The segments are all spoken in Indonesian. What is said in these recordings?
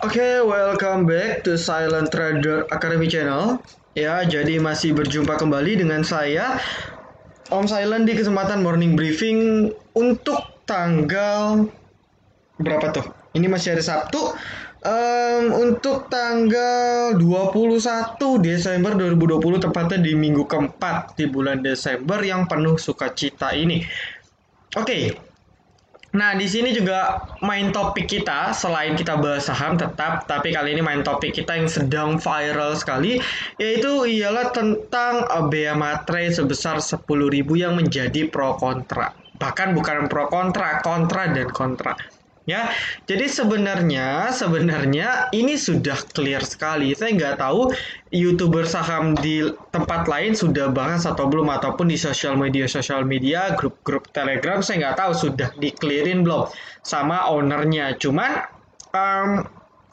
Oke, welcome back to Silent Trader Academy Channel. Ya, jadi masih berjumpa kembali dengan saya, Om Silent, di kesempatan morning briefing untuk tanggal berapa tuh? Ini masih hari Sabtu. Untuk tanggal 21 Desember 2020, tepatnya di minggu keempat di bulan Desember yang penuh sukacita ini. Oke. Nah, di sini juga main topik kita, selain kita bahas saham tetap, tapi kali ini main topik kita yang sedang viral sekali, yaitu ialah tentang bea materai sebesar 10.000 yang menjadi pro kontra. Bahkan bukan pro kontra, kontra dan kontra. Ya, jadi sebenarnya ini sudah clear sekali. Saya nggak tahu YouTuber saham di tempat lain sudah bahas atau belum, ataupun di sosial media, grup-grup Telegram, saya nggak tahu sudah di-clearin belum sama ownernya. Cuman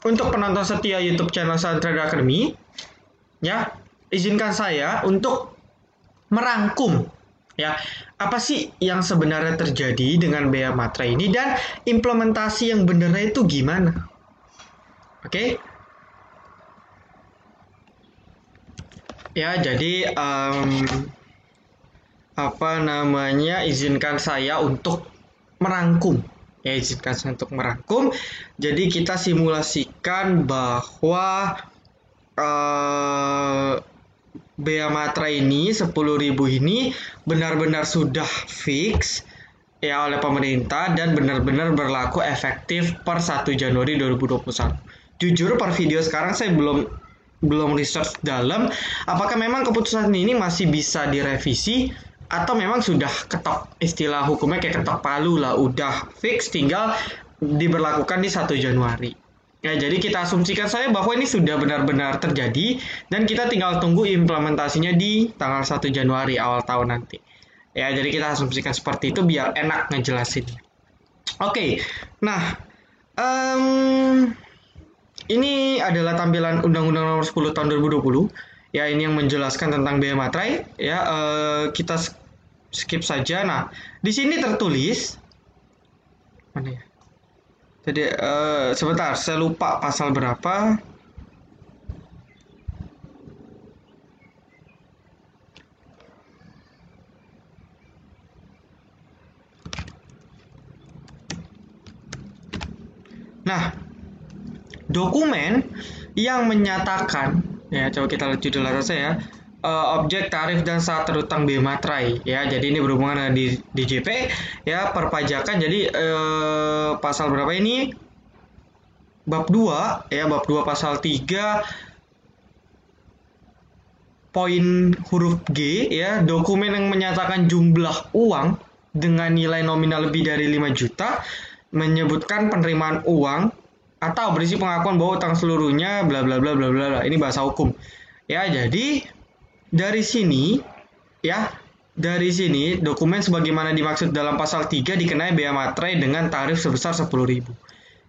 untuk penonton setia YouTube channel Silent Trader Academy, ya, izinkan saya untuk merangkum. Ya, apa sih yang sebenarnya terjadi dengan bea materai ini dan implementasi yang benarnya itu gimana? Oke? Ya, jadi izinkan saya untuk merangkum. Ya, izinkan saya untuk merangkum. Jadi kita simulasikan bahwa bea materai ini 10.000 ini benar-benar sudah fix ya oleh pemerintah dan benar-benar berlaku efektif per 1 Januari 2021. Jujur per video sekarang saya belum research dalam apakah memang keputusan ini masih bisa direvisi atau memang sudah ketok, istilah hukumnya kayak ketok palu lah, udah fix tinggal diberlakukan di 1 Januari. Ya, jadi kita asumsikan saya bahwa ini sudah benar-benar terjadi dan kita tinggal tunggu implementasinya di tanggal 1 Januari awal tahun nanti. Ya, jadi kita asumsikan seperti itu biar enak ngejelasin. Oke, nah ini adalah tampilan Undang-Undang Nomor 10 Tahun 2020. Ya, ini yang menjelaskan tentang bea materai. Ya, kita skip saja. Nah, di sini tertulis mana ya? Jadi sebentar, saya lupa pasal berapa. Nah, dokumen yang menyatakan, ya coba kita lihat judul atasnya ya, objek tarif dan syarat terutang bea materai, ya. Jadi ini berhubungan dengan DJP, ya, perpajakan. Jadi pasal berapa ini? Bab 2, ya, bab 2 pasal 3 poin huruf G, ya, dokumen yang menyatakan jumlah uang dengan nilai nominal lebih dari 5 juta, menyebutkan penerimaan uang atau berisi pengakuan bahwa utang seluruhnya bla bla bla bla bla. Ini bahasa hukum. Ya, jadi dari sini dokumen sebagaimana dimaksud dalam pasal 3 dikenai bea materai dengan tarif sebesar 10.000.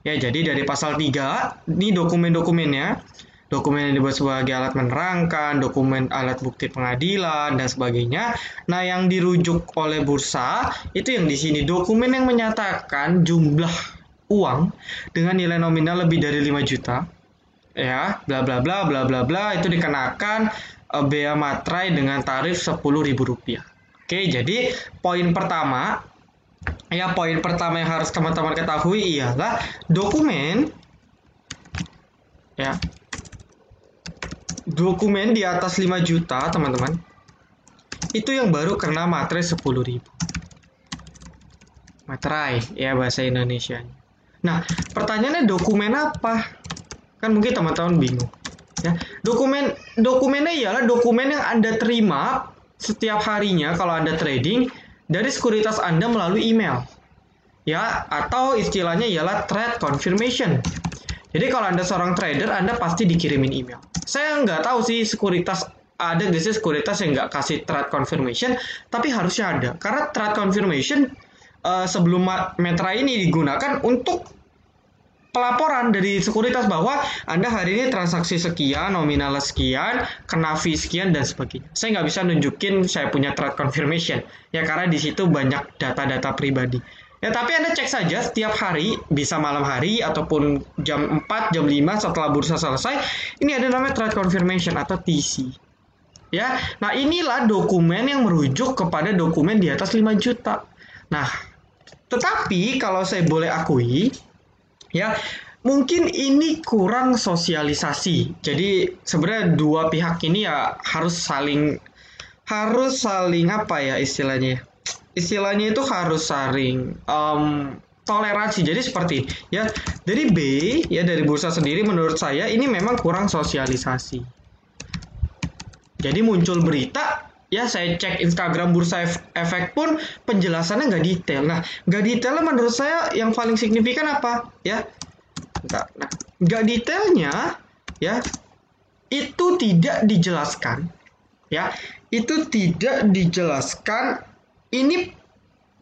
Ya, jadi dari pasal 3 ini dokumen-dokumennya, dokumen yang dibuat sebagai alat menerangkan, dokumen alat bukti pengadilan dan sebagainya. Nah, yang dirujuk oleh bursa itu yang di sini, dokumen yang menyatakan jumlah uang dengan nilai nominal lebih dari 5 juta. Ya, bla bla bla bla bla bla, itu dikenakan bea materai dengan tarif Rp10.000. Oke, jadi poin pertama yang harus teman-teman ketahui ialah dokumen di atas 5 juta, teman-teman, itu yang baru kena materai 10.000. Materai, ya, bahasa Indonesia. Nah, pertanyaannya dokumen apa? Kan mungkin teman-teman bingung. Ya, dokumennya ialah dokumen yang Anda terima setiap harinya kalau Anda trading dari sekuritas Anda melalui email. Ya, atau istilahnya ialah trade confirmation. Jadi kalau Anda seorang trader, Anda pasti dikirimin email. Saya nggak tahu sih sekuritas ada nggak sih sekuritas yang nggak kasih trade confirmation, tapi harusnya ada. Karena trade confirmation sebelum materai ini digunakan untuk pelaporan dari sekuritas bahwa Anda hari ini transaksi sekian, nominal sekian, kena fee sekian, dan sebagainya. Saya nggak bisa nunjukin saya punya trade confirmation, ya, karena di situ banyak data-data pribadi. Ya, tapi Anda cek saja setiap hari, bisa malam hari ataupun jam 4, jam 5 setelah bursa selesai, ini ada namanya trade confirmation atau TC. Ya, nah inilah dokumen yang merujuk kepada dokumen di atas 5 juta. Nah, tetapi kalau saya boleh akui, ya, mungkin ini kurang sosialisasi. Jadi sebenarnya dua pihak ini ya harus saling apa ya istilahnya? Istilahnya itu harus saling toleransi. Jadi seperti ya dari B ya dari bursa sendiri menurut saya ini memang kurang sosialisasi. Jadi muncul berita ya saya cek Instagram Bursa Efek pun penjelasannya nggak detail. Nah nggak detailnya menurut saya yang paling signifikan apa ya? Nggak detailnya ya itu tidak dijelaskan ya itu tidak dijelaskan ini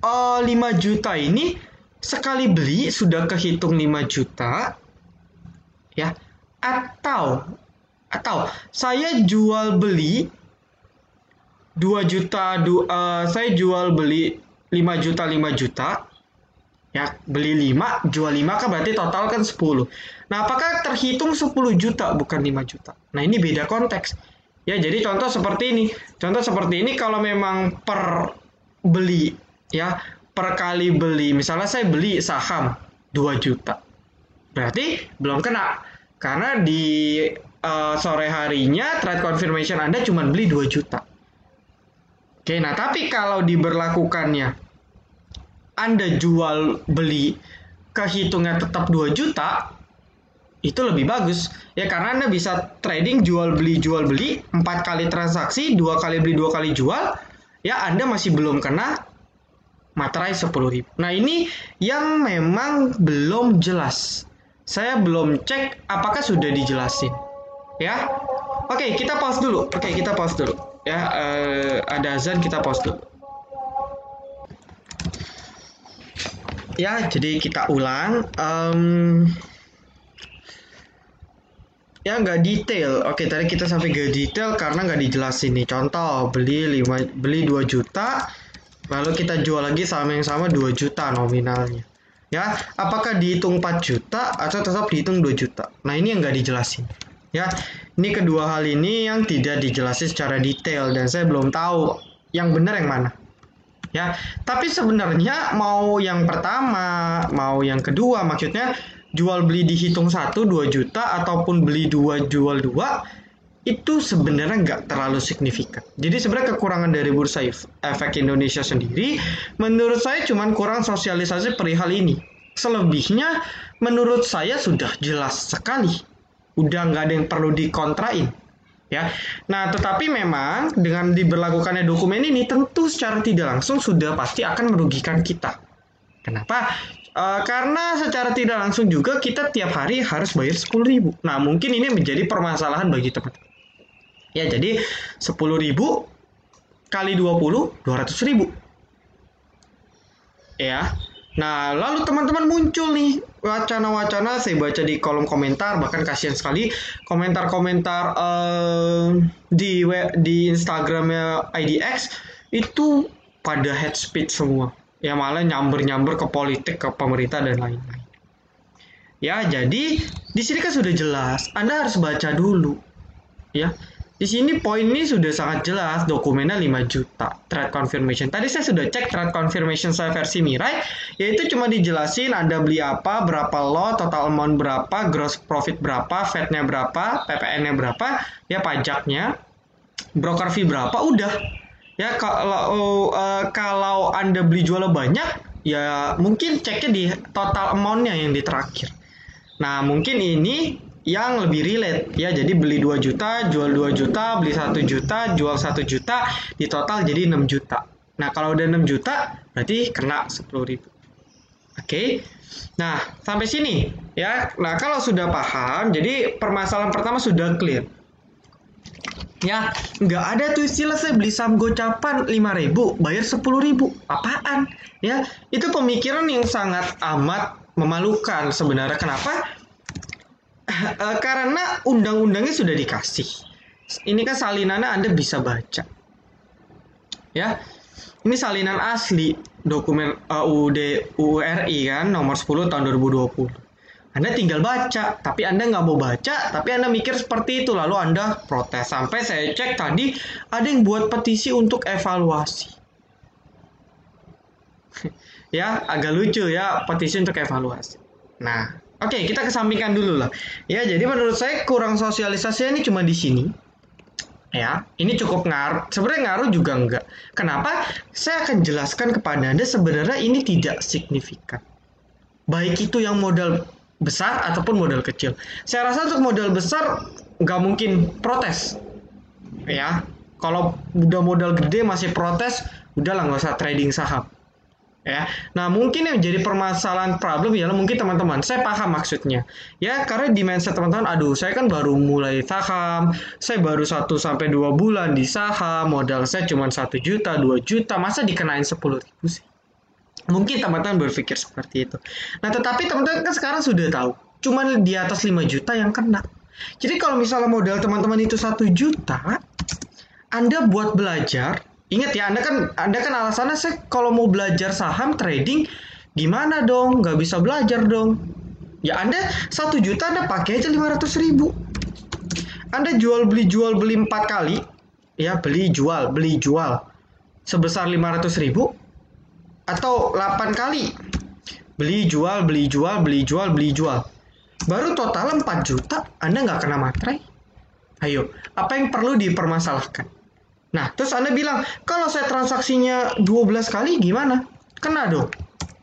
5 juta ini sekali beli sudah kehitung 5 juta ya atau saya jual beli 2 juta saya jual beli 5 juta 5 juta ya beli 5 jual 5 kan berarti total kan 10. Nah apakah terhitung 10 juta bukan 5 juta? Nah ini beda konteks ya. Jadi contoh seperti ini kalau memang per beli ya per kali beli misalnya saya beli saham 2 juta berarti belum kena karena di sore harinya trade confirmation Anda cuma beli 2 juta. Oke, nah tapi kalau diberlakukannya Anda jual beli kehitungnya tetap 2 juta itu lebih bagus ya karena Anda bisa trading jual beli 4 kali transaksi 2 kali beli 2 kali jual ya Anda masih belum kena materai 10.000. Nah ini yang memang belum jelas. Saya belum cek apakah sudah dijelasin ya. Oke kita pause dulu ya ada azan kita pause dulu ya. Jadi kita ulang ya nggak detail. Oke tadi kita sampai ke detail karena nggak dijelasin nih. Contoh beli 2 juta lalu kita jual lagi saham yang sama 2 juta nominalnya ya apakah dihitung 4 juta atau tetap dihitung 2 juta. Nah ini yang nggak dijelasin ya. Ini kedua hal ini yang tidak dijelasin secara detail dan saya belum tahu yang benar yang mana ya. Tapi sebenarnya mau yang pertama mau yang kedua maksudnya jual beli dihitung 1 2 juta ataupun beli 2 jual 2 itu sebenarnya nggak terlalu signifikan. Jadi sebenarnya kekurangan dari Bursa Efek Indonesia sendiri menurut saya cuma kurang sosialisasi perihal ini. Selebihnya menurut saya sudah jelas sekali. Udah nggak ada yang perlu dikontrain ya. Nah tetapi memang dengan diberlakukannya dokumen ini tentu secara tidak langsung sudah pasti akan merugikan kita. Kenapa? Karena secara tidak langsung juga kita tiap hari harus bayar 10.000. Nah mungkin ini menjadi permasalahan bagi teman-teman ya. Jadi 10.000 kali 20 200.000 ya. Nah lalu teman-teman muncul nih wacana-wacana saya baca di kolom komentar, bahkan kasihan sekali komentar-komentar di Instagramnya IDX itu pada head speech semua ya, malah nyamber-nyamber ke politik, ke pemerintah dan lain-lain ya. Jadi di sini kan sudah jelas Anda harus baca dulu ya. Di sini poin ini sudah sangat jelas, dokumennya 5 juta trade confirmation. Tadi saya sudah cek trade confirmation saya versi Mirai, yaitu cuma dijelasin Anda beli apa, berapa lot, total amount berapa, gross profit berapa, VAT-nya berapa, PPN-nya berapa, ya pajaknya, broker fee berapa, udah. Ya kalau Anda beli jual banyak, ya mungkin ceknya di total amount-nya yang di terakhir. Nah, mungkin ini yang lebih relate ya. Jadi beli 2 juta, jual 2 juta, beli 1 juta, jual 1 juta, di total jadi 6 juta. Nah, kalau udah 6 juta berarti kena 10.000. Oke. Nah, sampai sini ya. Nah, kalau sudah paham, jadi permasalahan pertama sudah clear. Ya, nggak ada tuh istilah saya beli saham gocapan 5.000, bayar 10.000. Apaan? Ya, itu pemikiran yang sangat amat memalukan sebenarnya. Kenapa? Karena undang-undangnya sudah dikasih. Ini kan salinannya Anda bisa baca. Ya. Ini salinan asli. dokumen UURI kan nomor 10 tahun 2020. Anda tinggal baca, tapi Anda nggak mau baca, tapi Anda mikir seperti itu, lalu Anda protes. Sampai saya cek tadi, ada yang buat petisi untuk evaluasi. Ya, agak lucu ya, petisi untuk evaluasi. Nah, oke, kita kesampingkan dulu lah. Ya, jadi menurut saya kurang sosialisasinya ini cuma di sini. Ya, ini cukup ngaruh. Sebenarnya ngaruh juga enggak. Kenapa? Saya akan jelaskan kepada Anda sebenarnya ini tidak signifikan. Baik itu yang modal besar ataupun modal kecil. Saya rasa untuk modal besar nggak mungkin protes. Ya, kalau udah modal gede masih protes, udahlah nggak usah trading saham. Ya, nah mungkin yang jadi permasalahan problem ya mungkin teman-teman, saya paham maksudnya. Ya, karena di mindset teman-teman, aduh saya kan baru mulai saham, saya baru 1-2 bulan di saham, modal saya cuma 1 juta, 2 juta, masa dikenain 10.000 sih? Mungkin teman-teman berpikir seperti itu. Nah, tetapi teman-teman kan sekarang sudah tahu, cuman di atas 5 juta yang kena. Jadi kalau misalnya modal teman-teman itu 1 juta, Anda buat belajar, ingat ya, Anda kan alasannya saya kalau mau belajar saham trading, gimana dong? Nggak bisa belajar dong. Ya Anda 1 juta Anda pakai aja 500.000. Anda jual beli 4 kali, ya beli jual sebesar 500.000. Atau 8 kali beli jual baru total 4 juta Anda nggak kena materai. Ayo, apa yang perlu dipermasalahkan? Nah, terus Anda bilang kalau saya transaksinya 12 kali gimana? Kena dong,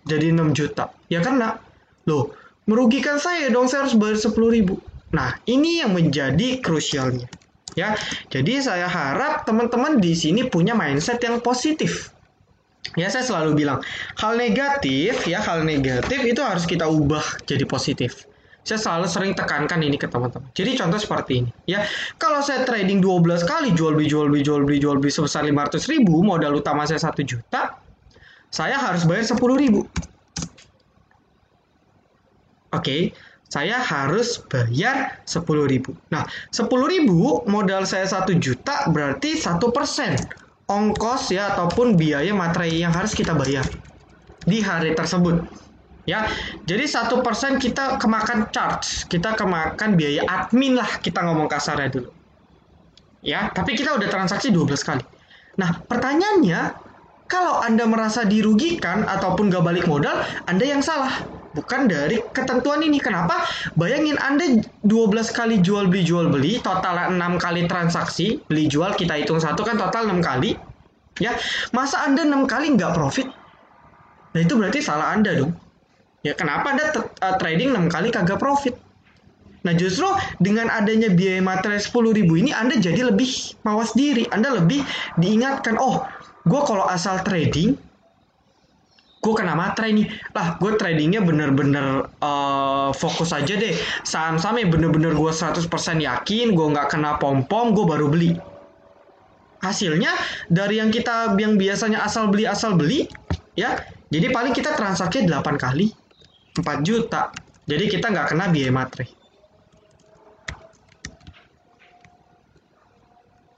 jadi 6 juta. Ya kena. Loh, merugikan saya dong, saya harus bayar 10.000. Nah, ini yang menjadi krusialnya. Ya, jadi saya harap teman-teman di sini punya mindset yang positif. Ya, saya selalu bilang, hal negatif itu harus kita ubah jadi positif. Saya selalu sering tekankan ini ke teman-teman. Jadi contoh seperti ini, ya. Kalau saya trading 12 kali jual beli sebesar 500.000, modal utama saya 1 juta, saya harus bayar 10.000. Oke, saya harus bayar 10.000. Nah, 10.000 modal saya 1 juta berarti 1% ongkos ya ataupun biaya materai yang harus kita bayar di hari tersebut. Ya, jadi 1% kita kemakan charge, kita kemakan biaya admin lah, kita ngomong kasarnya dulu. Ya, tapi kita udah transaksi 12 kali. Nah, pertanyaannya, kalau Anda merasa dirugikan ataupun gak balik modal, Anda yang salah. Bukan dari ketentuan ini. Kenapa? Bayangin Anda 12 kali jual beli, total 6 kali transaksi, beli jual kita hitung satu kan total 6 kali. Ya, masa Anda 6 kali nggak profit? Nah, itu berarti salah Anda dong. Ya, kenapa Anda trading 6 kali kagak profit? Nah, justru dengan adanya biaya materai 10.000 ini Anda jadi lebih mawas diri. Anda lebih diingatkan, oh, gue kalau asal trading, gue kena materai nih. Lah, gue tradingnya bener-bener fokus aja deh. Saham-sahamnya bener-bener gue 100% yakin, gue nggak kena pom-pom, gue baru beli. Hasilnya dari yang biasanya asal beli, ya, jadi paling kita transaksi 8 kali 4 juta. Jadi kita nggak kena biaya materai.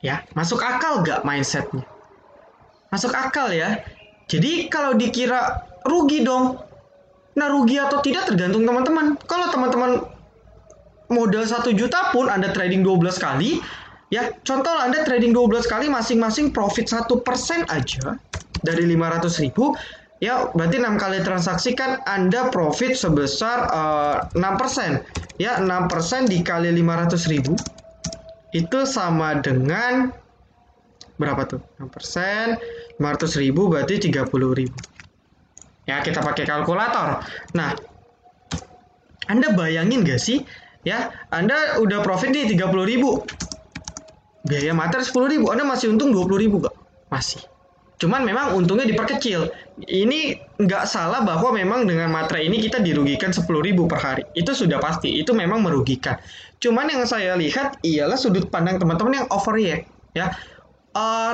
Ya, masuk akal nggak mindsetnya? Masuk akal ya. Jadi kalau dikira rugi dong. Nah, rugi atau tidak tergantung teman-teman. Kalau teman-teman modal 1 juta pun Anda trading 12 kali, ya, contoh Anda trading 12 kali masing-masing profit 1% aja dari 500.000, ya berarti 6 kali transaksi kan Anda profit sebesar 6%. Ya, 6% dikali 500.000 itu sama dengan berapa tuh? 6%, 500.000 berarti 30.000. Ya, kita pakai kalkulator. Nah, Anda bayangin gak sih? Ya, Anda udah profit nih 30.000. Biaya materai 10.000, Anda masih untung 20.000 gak? Masih. Cuman memang untungnya diperkecil. Ini nggak salah bahwa memang dengan materai ini kita dirugikan 10.000 per hari. Itu sudah pasti, itu memang merugikan. Cuman yang saya lihat ialah sudut pandang teman-teman yang overreact. Ya,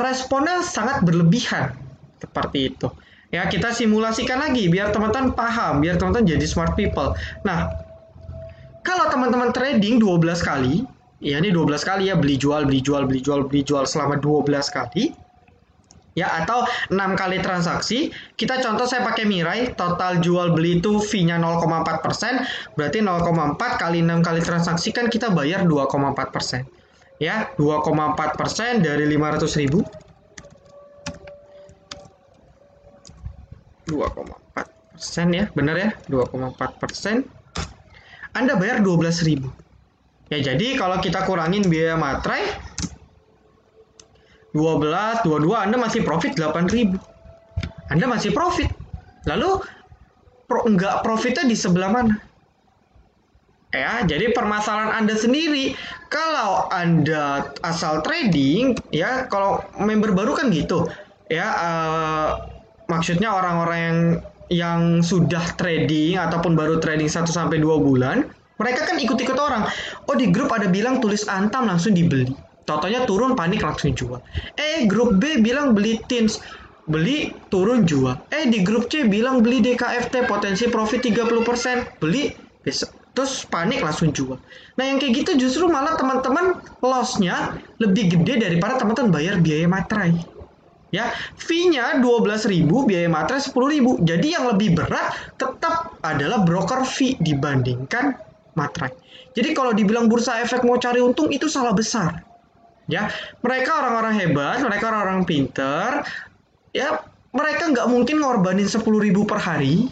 responnya sangat berlebihan seperti itu. Ya, kita simulasikan lagi biar teman-teman paham, biar teman-teman jadi smart people. Nah, kalau teman-teman trading 12 kali, ya ini 12 kali ya, beli jual selama 12 kali. Ya, atau 6 kali transaksi. Kita contoh saya pakai Mirai, total jual beli itu fee-nya 0,4%, berarti 0,4 kali 6 kali transaksi kan kita bayar 2,4%. Ya, 2,4% dari 500.000. 2,4% ya, benar ya, 2,4%. Anda bayar 12.000. Ya, jadi kalau kita kurangin biaya materai 12, 22, Anda masih profit 8.000. Anda masih profit. Lalu nggak profitnya di sebelah mana? Ya, jadi permasalahan Anda sendiri. Kalau Anda asal trading, ya kalau member baru kan gitu. Ya, maksudnya orang-orang yang sudah trading ataupun baru trading 1 sampai 2 bulan, mereka kan ikut-ikut orang. Oh, di grup ada bilang tulis Antam langsung dibeli. Totonya turun, panik langsung jual. Grup B bilang beli Teams, beli turun jual. Di grup C bilang beli DKFT potensi profit 30%, beli besok. Terus panik langsung jual. Nah, yang kayak gitu justru malah teman-teman loss-nya lebih gede daripada teman-teman bayar biaya materai. Ya, fee-nya 12.000, biaya materai 10.000. Jadi yang lebih berat tetap adalah broker fee dibandingkan materai. Jadi kalau dibilang bursa efek mau cari untung itu salah besar. Ya, mereka orang-orang hebat, mereka orang-orang pinter. Ya, mereka nggak mungkin ngorbanin 10.000 per hari.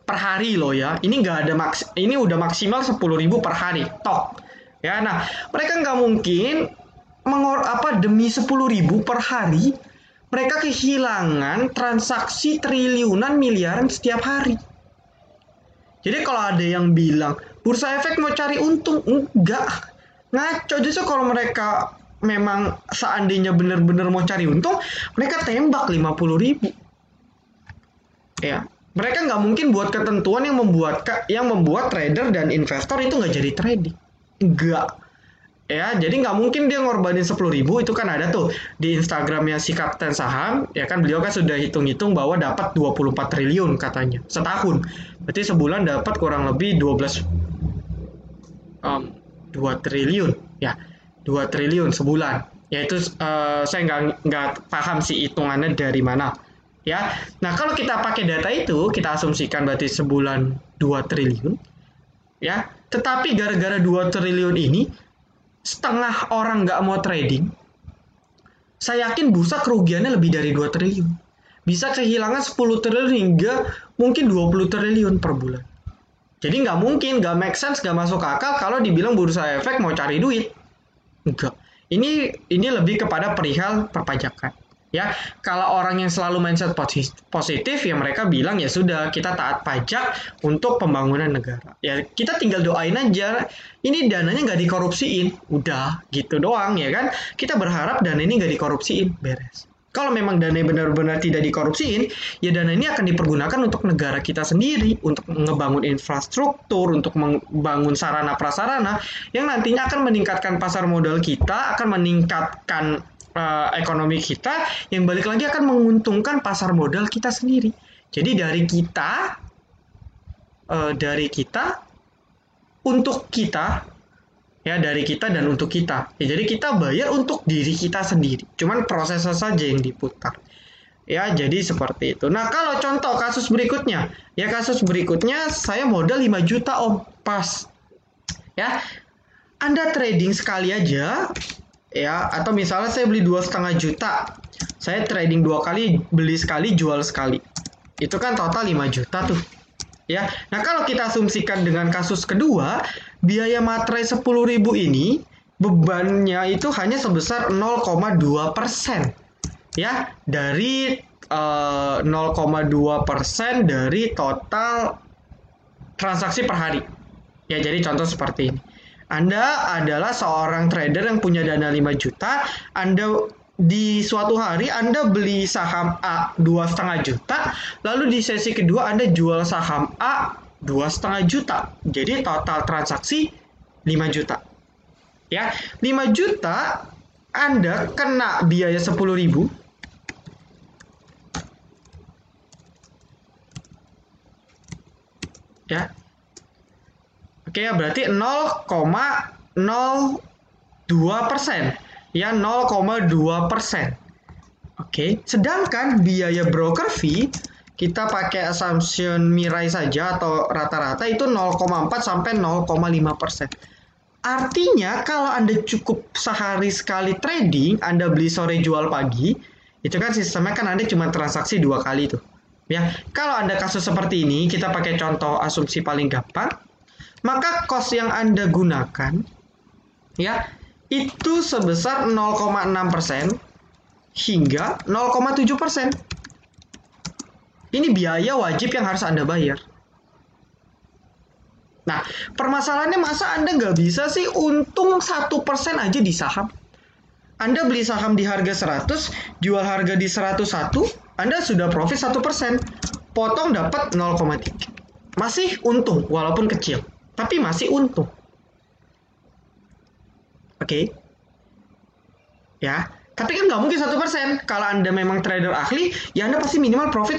Per hari loh ya. Ini nggak ada ini udah maksimal 10.000 per hari. Tok. Ya, nah, mereka nggak mungkin demi 10.000 per hari mereka kehilangan transaksi triliunan miliaran setiap hari. Jadi kalau ada yang bilang bursa efek mau cari untung, enggak. Ngaco. Justru kalau mereka memang seandainya benar-benar mau cari untung, mereka tembak 50.000. Ya, mereka nggak mungkin buat ketentuan yang membuat trader dan investor itu nggak jadi trading. Enggak. Ya, jadi nggak mungkin dia ngorbanin 10.000. Itu kan ada tuh di Instagramnya si Kapten Saham, ya kan beliau kan sudah hitung-hitung bahwa dapat 24 triliun katanya setahun. Berarti sebulan dapat kurang lebih 2 triliun ya, 2 triliun sebulan. Ya itu saya nggak paham sih hitungannya dari mana. Ya, nah kalau kita pakai data itu kita asumsikan berarti sebulan 2 triliun. Ya, tetapi gara-gara 2 triliun ini setengah orang nggak mau trading, saya yakin bursa kerugiannya lebih dari 2 triliun. Bisa kehilangan 10 triliun hingga mungkin 20 triliun per bulan. Jadi nggak mungkin, nggak make sense, nggak masuk akal kalau dibilang bursa efek mau cari duit. Enggak. Ini lebih kepada perihal perpajakan. Ya, kalau orang yang selalu mindset positif, ya mereka bilang ya sudah kita taat pajak untuk pembangunan negara. Ya kita tinggal doain aja. Ini dananya nggak dikorupsiin, udah gitu doang ya kan. Kita berharap dana ini nggak dikorupsiin, beres. Kalau memang dana benar-benar tidak dikorupsiin, ya dana ini akan dipergunakan untuk negara kita sendiri, untuk ngebangun infrastruktur, untuk membangun sarana prasarana yang nantinya akan meningkatkan pasar modal kita, akan meningkatkan ekonomi kita, yang balik lagi akan menguntungkan pasar modal kita sendiri. Jadi dari kita untuk kita, ya dari kita dan untuk kita. Ya, jadi kita bayar untuk diri kita sendiri. Cuman prosesnya saja yang diputar. Ya, jadi seperti itu. Nah, kalau contoh kasus berikutnya, saya modal 5 juta Om, pas. Ya, Anda trading sekali aja, ya, atau misalnya saya beli 2,5 juta, saya trading 2 kali, beli sekali, jual sekali. Itu kan total 5 juta tuh. Ya, nah kalau kita asumsikan dengan kasus kedua, biaya materai 10.000 ini bebannya itu hanya sebesar 0,2%. Ya, dari 0,2% dari total transaksi per hari. Ya, jadi contoh seperti ini. Anda adalah seorang trader yang punya dana 5 juta, Anda di suatu hari Anda beli saham A 2,5 juta, lalu di sesi kedua Anda jual saham A 2,5 juta. Jadi total transaksi 5 juta. Ya, 5 juta Anda kena biaya 10.000. Ya. Oke, ya berarti 0,02%. Ya, 0,2%. Oke, sedangkan biaya broker fee kita pakai assumption Mirai saja atau rata-rata itu 0,4 sampai 0,5%. Artinya kalau Anda cukup sehari sekali trading, Anda beli sore jual pagi, itu kan sistemnya kan Anda cuma transaksi 2 kali tuh. Ya, kalau Anda kasus seperti ini, kita pakai contoh asumsi paling gampang, maka cost yang Anda gunakan ya itu sebesar 0,6% hingga 0,7%. Ini biaya wajib yang harus Anda bayar. Nah, permasalahannya masa Anda nggak bisa sih untung 1% aja di saham? Anda beli saham di harga 100, jual harga di 101, Anda sudah profit 1%. Potong dapat 0,3. Masih untung, walaupun kecil. Tapi masih untung. Oke. Ya, tapi kan nggak mungkin 1%. Kalau Anda memang trader ahli, ya Anda pasti minimal profit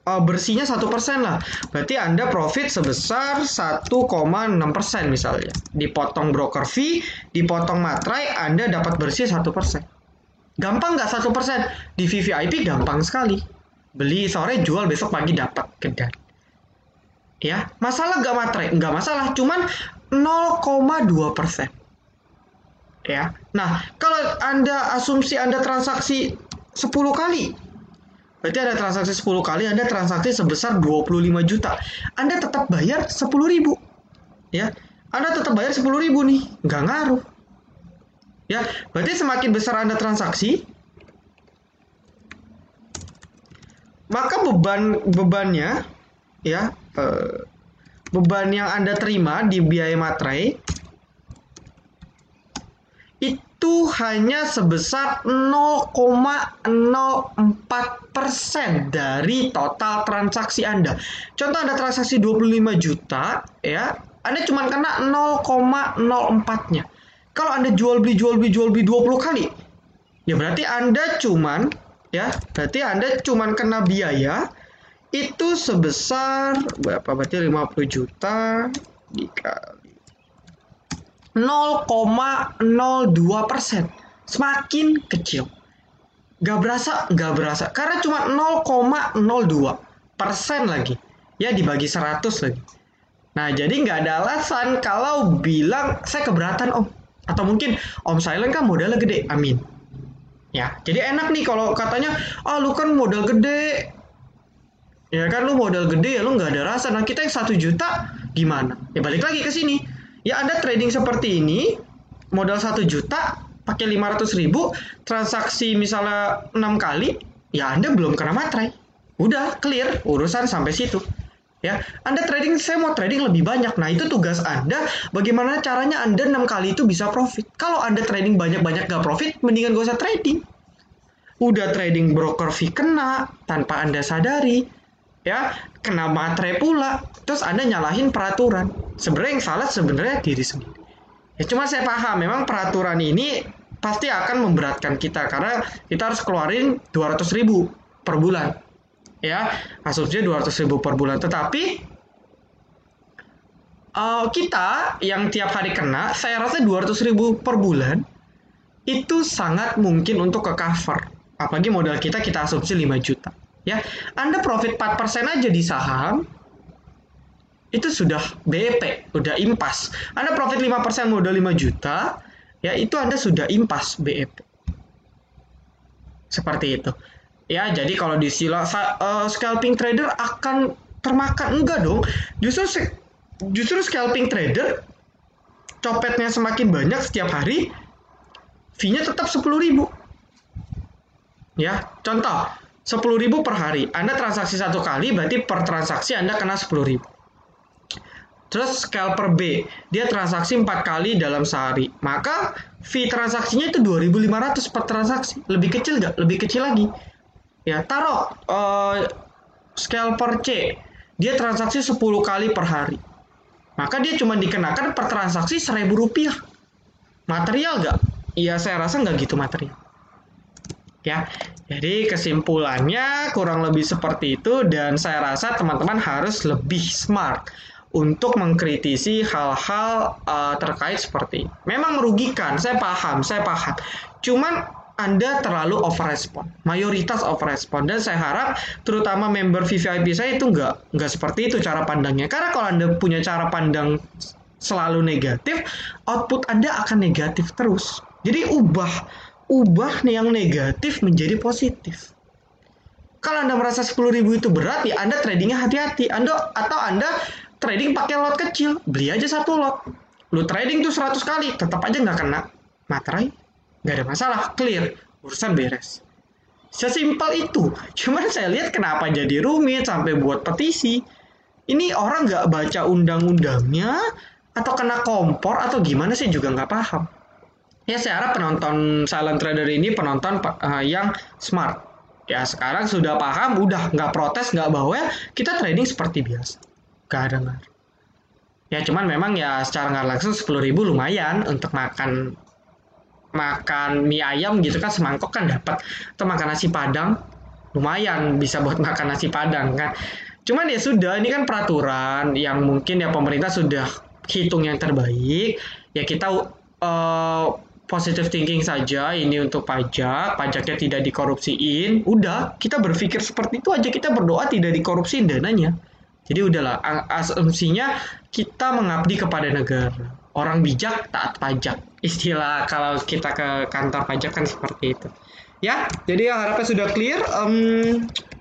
bersihnya 1% lah. Berarti Anda profit sebesar 1,6% misalnya. Dipotong broker fee, dipotong materai, Anda dapat bersih 1%. Gampang nggak 1%? Di VVIP gampang sekali. Beli sore, jual besok pagi dapat kedan. Ya, masalah nggak materai? Nggak masalah, cuman 0,2%. Ya. Nah, kalau Anda asumsi Anda transaksi 10 kali, berarti Anda transaksi 10 kali, Anda transaksi sebesar 25 juta. Anda tetap bayar 10.000. Ya. Anda tetap bayar 10.000 nih, nggak ngaruh. Ya, berarti semakin besar Anda transaksi, maka bebannya ya, beban yang Anda terima di biaya materai itu hanya sebesar 0,04% dari total transaksi Anda. Contoh Anda transaksi 25 juta, ya, Anda cuma kena 0,04-nya. Kalau Anda jual beli 20 kali, ya berarti Anda cuman kena biaya itu sebesar berapa? Berarti 50 juta dikali 0,02%. Semakin kecil. Gak berasa. Karena cuma 0,02% lagi. Ya, dibagi 100 lagi. Nah, jadi nggak ada alasan kalau bilang, saya keberatan om. Atau mungkin, Om Silent kan modalnya gede. Amin. Ya, jadi enak nih kalau katanya, lu kan modal gede. Ya kan, lu modal gede ya lu nggak ada rasa. Nah, kita yang 1 juta gimana? Ya balik lagi ke sini. Ya Anda trading seperti ini, modal 1 juta, pakai 500.000, transaksi misalnya 6 kali, ya Anda belum kena materai. Udah, clear, urusan sampai situ. Ya, Anda trading, saya mau trading lebih banyak. Nah, itu tugas Anda, bagaimana caranya Anda 6 kali itu bisa profit. Kalau Anda trading banyak-banyak gak profit, mendingan gak usah trading. Udah trading broker fee kena, tanpa Anda sadari. Ya, kena materai pula, terus Anda nyalahin peraturan. Sebenarnya yang salah sebenarnya diri sendiri. Ya cuma saya paham, memang peraturan ini pasti akan memberatkan kita karena kita harus keluarin 200.000 per bulan. Ya, asumsinya 200.000 per bulan. Tetapi kita yang tiap hari kena, saya rasa 200.000 per bulan itu sangat mungkin untuk ke cover. Apalagi modal kita asumsi 5 juta. Ya, Anda profit 4% aja di saham, itu sudah BEP, udah impas. Anda profit 5% modal 5 juta, ya itu Anda sudah impas BEP. Seperti itu. Ya, jadi kalau di sila scalping trader akan termakan, enggak dong. Justru scalping trader copetnya semakin banyak setiap hari, fee-nya tetap 10.000. Ya, contoh 10.000 per hari. Anda transaksi 1 kali, berarti per transaksi Anda kena 10.000. Terus scalper B, dia transaksi 4 kali dalam sehari. Maka fee transaksinya itu 2.500 per transaksi. Lebih kecil nggak? Lebih kecil lagi. Ya, taruh scalper C, dia transaksi 10 kali per hari. Maka dia cuma dikenakan per transaksi 1.000 rupiah. Material nggak? Iya, saya rasa nggak gitu material. Ya, jadi kesimpulannya kurang lebih seperti itu dan saya rasa teman-teman harus lebih smart untuk mengkritisi hal-hal terkait seperti ini. Memang merugikan, saya paham. Cuman Anda terlalu overrespon, mayoritas overrespon, dan saya harap terutama member VVIP saya itu nggak seperti itu cara pandangnya. Karena kalau Anda punya cara pandang selalu negatif, output Anda akan negatif terus. Jadi ubah nih yang negatif menjadi positif. Kalau Anda merasa 10.000 itu berat, ya Anda tradingnya hati-hati. Atau Anda trading pakai lot kecil, beli aja satu lot. Lu trading tuh 100 kali, tetap aja nggak kena materai. Nggak ada masalah, clear, urusan beres. Sesimpel itu. Cuman saya lihat kenapa jadi rumit sampai buat petisi. Ini orang nggak baca undang-undangnya atau kena kompor atau gimana sih juga nggak paham. Ya saya harap penonton Silent Trader ini penonton yang smart. Ya sekarang sudah paham, udah nggak protes, nggak bawel, kita trading seperti biasa. Nggak ada ngaruh. Ya cuman memang ya secara nggak langsung 10.000 lumayan untuk makan mie ayam gitu kan, semangkok kan dapat, atau makan nasi padang lumayan bisa buat makan nasi padang kan. Cuman ya sudah, ini kan peraturan yang mungkin ya pemerintah sudah hitung yang terbaik. Ya kita positive thinking saja, ini untuk pajaknya tidak dikorupsiin. Udah, kita berpikir seperti itu aja, kita berdoa tidak dikorupsiin dananya. Jadi udahlah, asumsinya kita mengabdi kepada negara. Orang bijak taat pajak. Istilah kalau kita ke kantor pajak kan seperti itu. Ya, jadi harapnya sudah clear.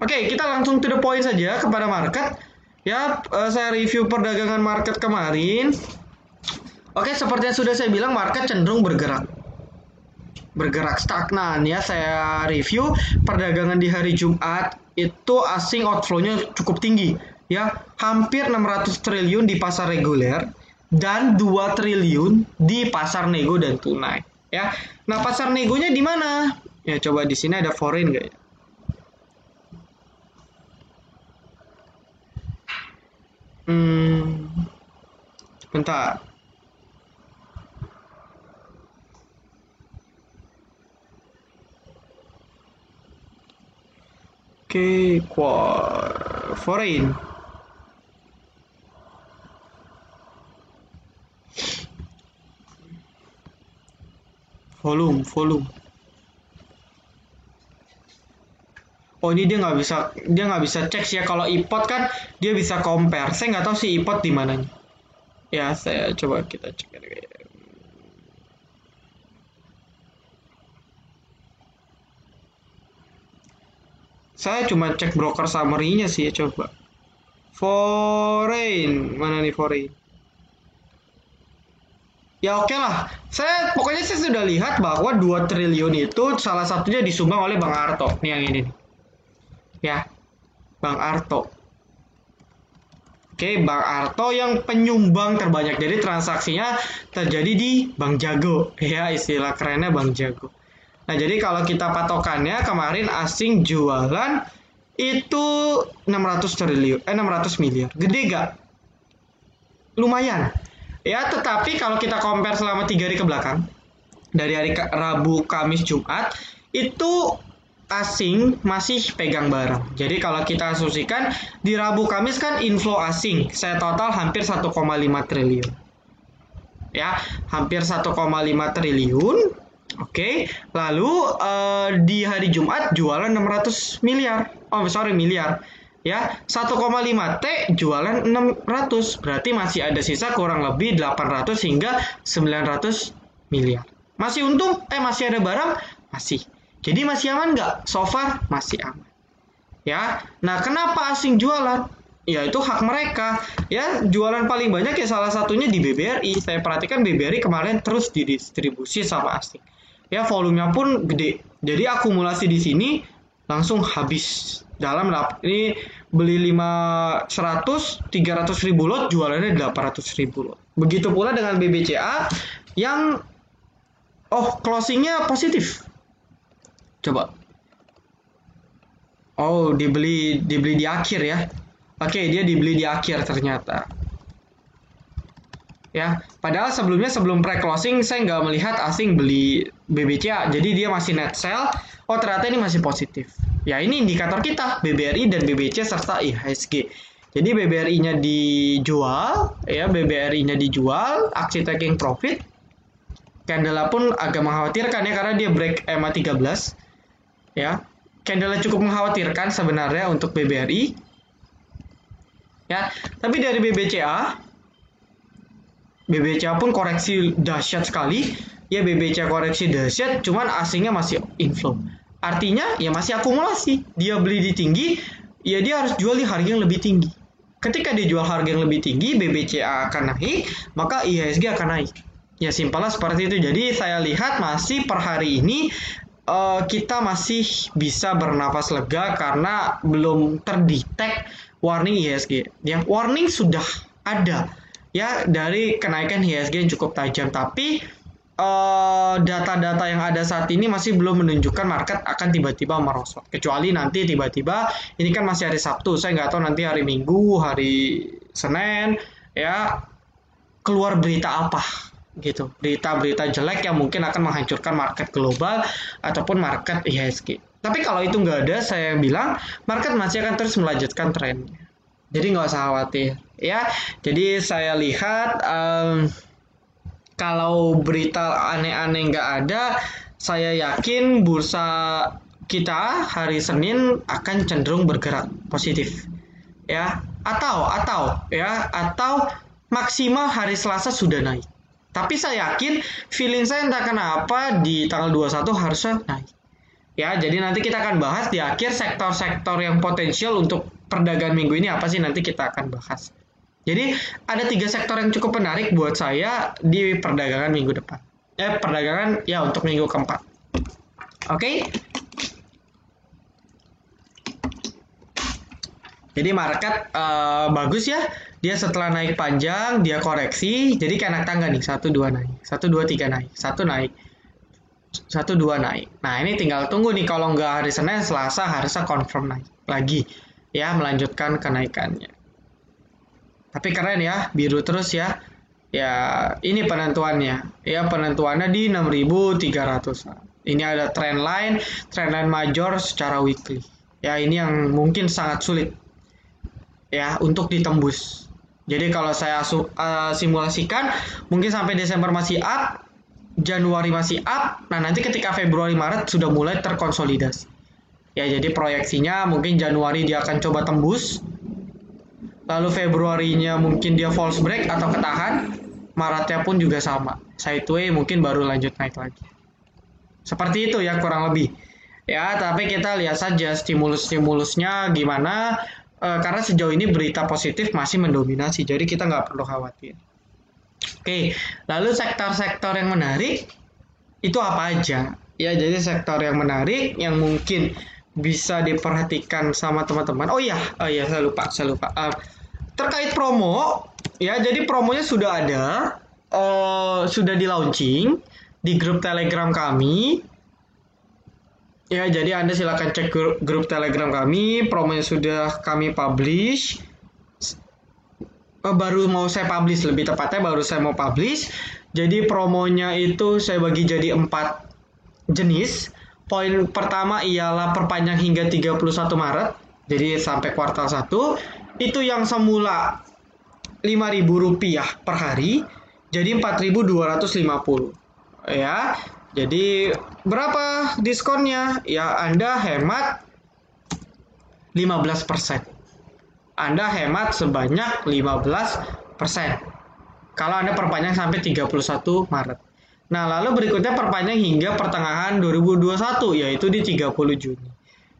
Oke, kita langsung to the point saja kepada market. Ya, saya review perdagangan market kemarin. Oke, seperti yang sudah saya bilang, market cenderung bergerak stagnan ya. Saya review perdagangan di hari Jumat itu asing outflow-nya cukup tinggi ya, hampir 600 triliun di pasar reguler dan 2 triliun di pasar nego dan tunai ya. Nah, pasar negonya di mana? Ya coba di sini ada foreign nggak ya? Bentar. Oke, foreign. Volume. Oh, ini dia nggak bisa cek sih ya. Kalau iPod kan dia bisa compare. Saya nggak tahu sih iPod di mananya. Ya, saya coba kita cek. Saya cuma cek broker summary-nya sih ya, coba. Foreign, mana nih foreign? Ya oke lah, pokoknya saya sudah lihat bahwa 2 triliun itu salah satunya disumbang oleh Bang Arto. Nih yang ini nih. Ya, Bang Arto. Oke, Bang Arto yang penyumbang terbanyak. Jadi transaksinya terjadi di Bang Jago. Ya, istilah kerennya Bang Jago. Nah, jadi kalau kita patokannya kemarin asing jualan itu 600 miliar. Gede gak? Lumayan. Ya, tetapi kalau kita compare selama 3 hari ke belakang, dari hari Rabu, Kamis, Jumat, itu asing masih pegang barang. Jadi kalau kita asumsikan di Rabu, Kamis kan inflow asing, saya total hampir 1,5 triliun. Ya, hampir 1,5 triliun. Oke, lalu di hari Jumat jualan 600 miliar. Oh, sorry, miliar. Ya, 1,5 T jualan 600, berarti masih ada sisa kurang lebih 800 hingga 900 miliar. Masih untung? Masih ada barang? Masih. Jadi masih aman nggak? So far masih aman. Ya, nah kenapa asing jualan? Ya itu hak mereka. Ya, jualan paling banyak ya salah satunya di BBRI. Saya perhatikan BBRI kemarin terus didistribusi sama asing. Ya, volumenya pun gede. Jadi akumulasi di sini langsung habis. Ini beli 300 ribu lot, jualannya 800 ribu lot. Begitu pula dengan BBCA yang closingnya positif. Coba. Oh, dibeli di akhir ya. Oke, dia dibeli di akhir ternyata. Ya, padahal sebelum pre-closing saya nggak melihat asing beli BBCA, jadi dia masih net sell. Oh, ternyata ini masih positif. Ya, ini indikator kita, BBRI dan BBC serta IHSG. Jadi BBRI-nya dijual, ya BBRI-nya dijual, aksi taking profit. Candela pun agak mengkhawatirkan ya karena dia break EMA 13 ya. Candela cukup mengkhawatirkan sebenarnya untuk BBRI ya. Tapi dari BBCA pun koreksi dahsyat sekali. Ya BBCA koreksi dahsyat, cuman asingnya masih inflow. Artinya ya masih akumulasi. Dia beli di tinggi, ya dia harus jual di harga yang lebih tinggi. Ketika dia jual harga yang lebih tinggi, BBCA akan naik, maka IHSG akan naik. Ya simpelnya seperti itu. Jadi saya lihat masih per hari ini kita masih bisa bernafas lega karena belum terdetek warning IHSG. Yang warning sudah ada ya dari kenaikan IHSG yang cukup tajam, tapi data-data yang ada saat ini masih belum menunjukkan market akan tiba-tiba merosot. Kecuali nanti tiba-tiba, ini kan masih hari Sabtu, saya nggak tahu nanti hari Minggu, hari Senin, ya keluar berita apa gitu. Berita-berita jelek yang mungkin akan menghancurkan market global ataupun market IHSG. Tapi kalau itu nggak ada, saya bilang market masih akan terus melanjutkan trennya. Jadi nggak usah khawatir. Ya, jadi saya lihat kalau berita aneh-aneh nggak ada, saya yakin bursa kita hari Senin akan cenderung bergerak positif, ya. Atau maksimal hari Selasa sudah naik. Tapi saya yakin, feeling saya entah kenapa di tanggal 21 harusnya naik. Ya, jadi nanti kita akan bahas di akhir sektor-sektor yang potensial untuk perdagangan minggu ini apa sih, nanti kita akan bahas. Jadi ada 3 sektor yang cukup menarik buat saya di perdagangan minggu depan. Perdagangan ya untuk minggu keempat. Oke. Jadi market bagus ya. Dia setelah naik panjang, dia koreksi. Jadi kayak naik tangga nih, 1, 2 naik. 1, 2, 3 naik. 1 naik. 1, 2 naik. Nah ini tinggal tunggu nih, kalau nggak hari Senin, Selasa harusnya confirm naik lagi. Ya, melanjutkan kenaikannya. Tapi keren ya, biru terus ya. Ya, ini penentuannya. Ya, penentuannya di 6.300. Ini ada trend line major secara weekly. Ya, ini yang mungkin sangat sulit ya untuk ditembus. Jadi kalau saya simulasikan, mungkin sampai Desember masih up, Januari masih up. Nah, nanti ketika Februari Maret sudah mulai terkonsolidasi. Ya, jadi proyeksinya mungkin Januari dia akan coba tembus. Lalu Februarinya mungkin dia false break atau ketahan, Maretnya pun juga sama. Sideway mungkin baru lanjut naik lagi. Seperti itu ya kurang lebih. Ya, tapi kita lihat saja stimulus-stimulusnya gimana. Karena sejauh ini berita positif masih mendominasi, jadi kita nggak perlu khawatir. Oke, lalu sektor-sektor yang menarik itu apa aja? Ya, jadi sektor yang menarik yang mungkin bisa diperhatikan sama teman-teman. Oh iya, saya lupa. Terkait promo, ya jadi promonya sudah ada, sudah di launching di grup Telegram kami. Ya, jadi Anda silakan cek grup Telegram kami, promonya sudah kami publish. Baru mau saya publish, lebih tepatnya baru saya mau publish. Jadi promonya itu saya bagi jadi 4 jenis. Poin pertama ialah perpanjang hingga 31 Maret, jadi sampai kuartal 1. Itu yang semula Rp5.000 per hari, jadi 4.250. Ya, jadi berapa diskonnya? Ya, Anda hemat 15%. Anda hemat sebanyak 15% kalau Anda perpanjang sampai 31 Maret. Nah, lalu berikutnya perpanjang hingga pertengahan 2021, yaitu di 30 Juni.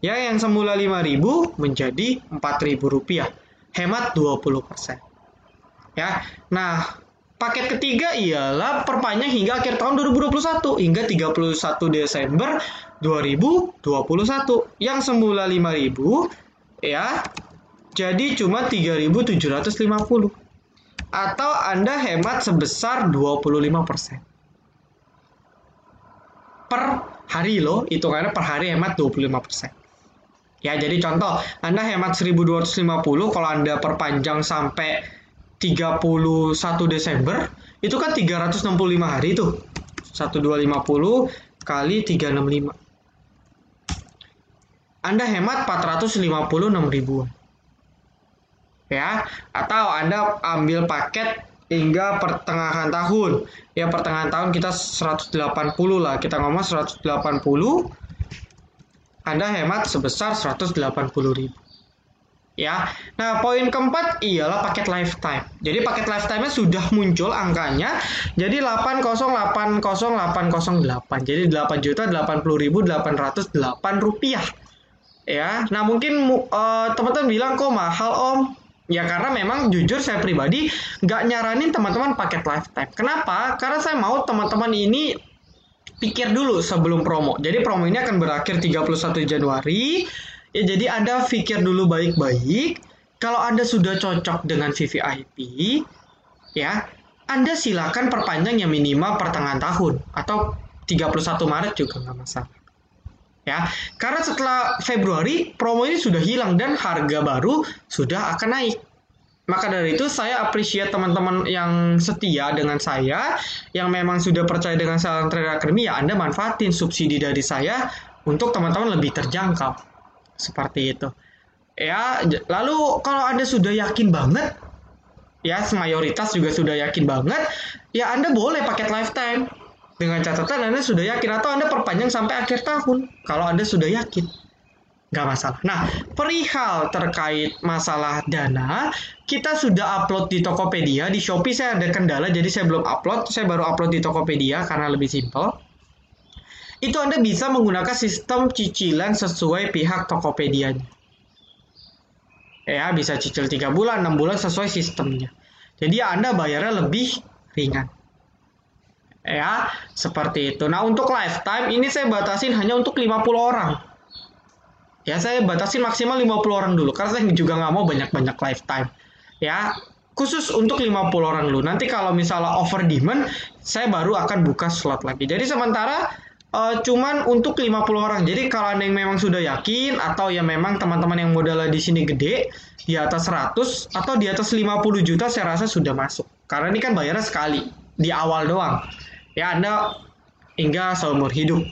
Ya, yang semula Rp5.000 menjadi Rp4.000. Hemat 20%. Ya. Nah, paket ketiga ialah perpanjang hingga akhir tahun 2021 hingga 31 Desember 2021. Yang semula Rp5.000 ya jadi cuma 3.750. Atau Anda hemat sebesar 25%. Per hari loh, hitungannya per hari hemat 25%. Ya, jadi contoh, Anda hemat 1.250, kalau Anda perpanjang sampai 31 Desember, itu kan 365 hari tuh. 1.250 kali 365. Anda hemat 456 ribuan. Ya, atau Anda ambil paket hingga pertengahan tahun. Ya, pertengahan tahun kita 180 lah. Kita ngomong 180. Anda hemat sebesar 180.000. Ya. Nah, poin keempat ialah paket lifetime. Jadi paket lifetime-nya sudah muncul angkanya jadi 8080808. Jadi 8.080.808 rupiah. Ya. Nah, mungkin teman-teman bilang kok mahal, Om? Ya karena memang jujur saya pribadi nggak nyaranin teman-teman paket lifetime. Kenapa? Karena saya mau teman-teman ini pikir dulu sebelum promo. Jadi promo ini akan berakhir 31 Januari. Ya, jadi Anda pikir dulu baik-baik. Kalau Anda sudah cocok dengan VVIP, ya, Anda silakan perpanjang yang minimal pertengahan tahun atau 31 Maret juga nggak masalah. Ya, karena setelah Februari promo ini sudah hilang dan harga baru sudah akan naik. Maka dari itu saya appreciate teman-teman yang setia dengan saya, yang memang sudah percaya dengan Silent Trader Academy, ya Anda manfaatin subsidi dari saya untuk teman-teman lebih terjangkau. Seperti itu. Ya, lalu kalau Anda sudah yakin banget, ya mayoritas juga sudah yakin banget, ya Anda boleh paket lifetime. Dengan catatan Anda sudah yakin atau Anda perpanjang sampai akhir tahun. Kalau Anda sudah yakin, nggak masalah. Nah, perihal terkait masalah dana, kita sudah upload di Tokopedia. Di Shopee saya ada kendala, jadi saya belum upload. Saya baru upload di Tokopedia karena lebih simpel. Itu Anda bisa menggunakan sistem cicilan sesuai pihak Tokopedia-nya. Ya, bisa cicil 3 bulan, 6 bulan sesuai sistemnya. Jadi Anda bayarnya lebih ringan. Ya, seperti itu. Nah, untuk lifetime ini saya batasin hanya untuk 50 orang. Ya, saya batasin maksimal 50 orang dulu karena saya juga nggak mau banyak-banyak lifetime. Ya, khusus untuk 50 orang dulu. Nanti kalau misalnya over demand, saya baru akan buka slot lagi. Jadi sementara cuman untuk 50 orang. Jadi kalau Anda yang memang sudah yakin atau ya memang teman-teman yang modalnya di sini gede, di atas 100 atau di atas 50 juta saya rasa sudah masuk. Karena ini kan bayarnya sekali di awal doang. Ya, Anda hingga seumur hidup.